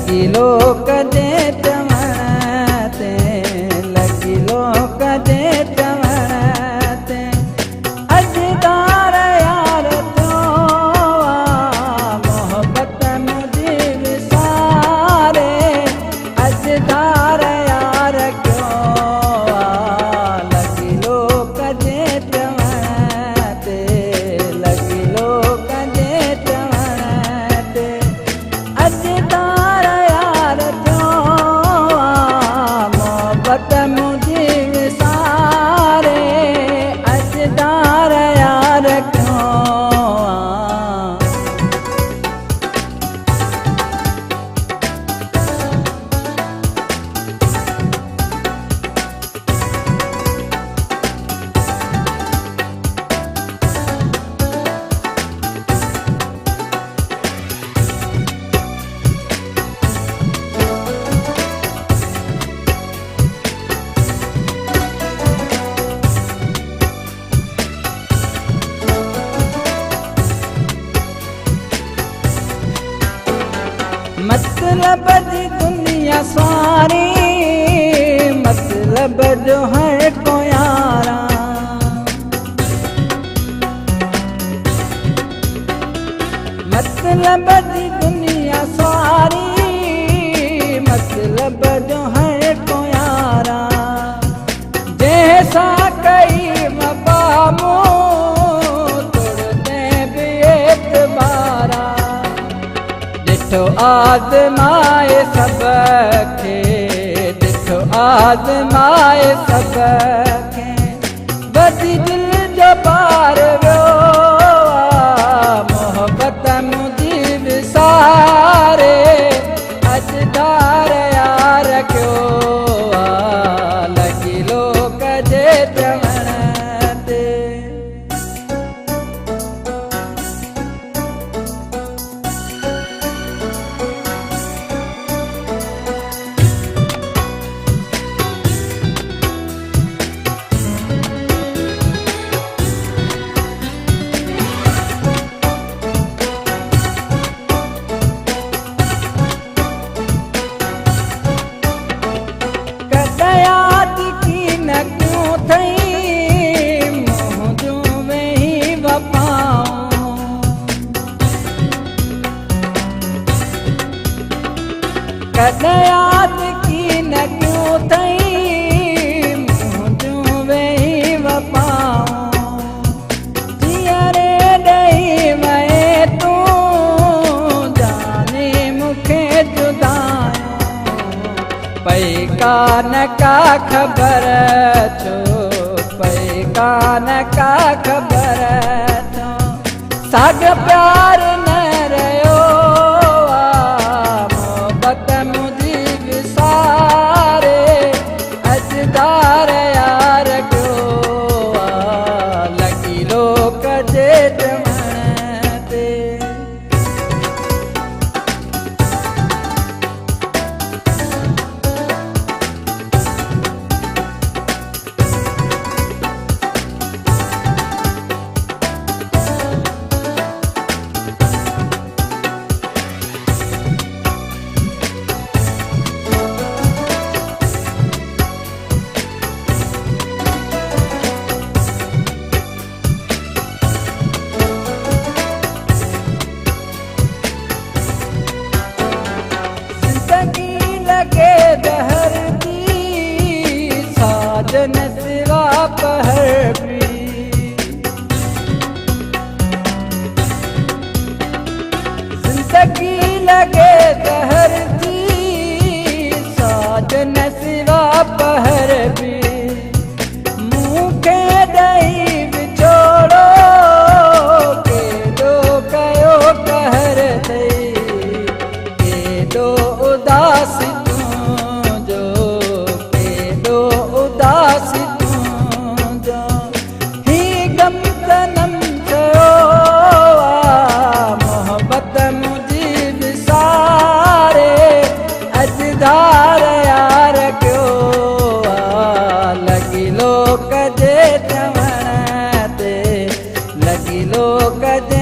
लगी लोक जे चवण ते, लगी लोक जे चवण ते। अजदार यार थियो मोहब्बत मुझी विसारे, अजदार यार क्यों लगी लोक जे चवण ते, लगी लोक जे चवण ते। अजदार यार थियो मोहब्बत मुझी विसारे, अजदार यार क्यों। मतलब जी दुनिया सारी, मतलब जो है को यारा। मतलब जी दुनिया सारी, मतलब जो है को यारा। जैसा कई मकामो तुरते भी एतबारा, ॾिठो आज़माए सबके, ॾिठो आज़माए सबके। बदी दिल जो पार वियो मोहब्बत मुझी विसारे, अजदार यार क्यों लगी लोक जे चवण ते। कॾहिं यादि की न क्यों थई मुंहिंजूं वेही वफ़ाऊं। जीअरे ॾेई वए तूं जाने मूंखे जुदायूं, पई कान का ख़बर छो, पई कान का ख़बर छो। साॻ प्यार न रहियो मुझी विसारे, अजदार यार क्यों लगी लोक जे चवण ते। लगे दहर दी साजन सिवा पहर भी, जिंदगी लगे दहर दी साजन सिवा पहर भी। मूंखे ॾेई विछोड़ो केॾो कयो कहर अथई, केॾो उदास अजदार यार क्यों लगी लोक जे चवण ते, लगी लोक जे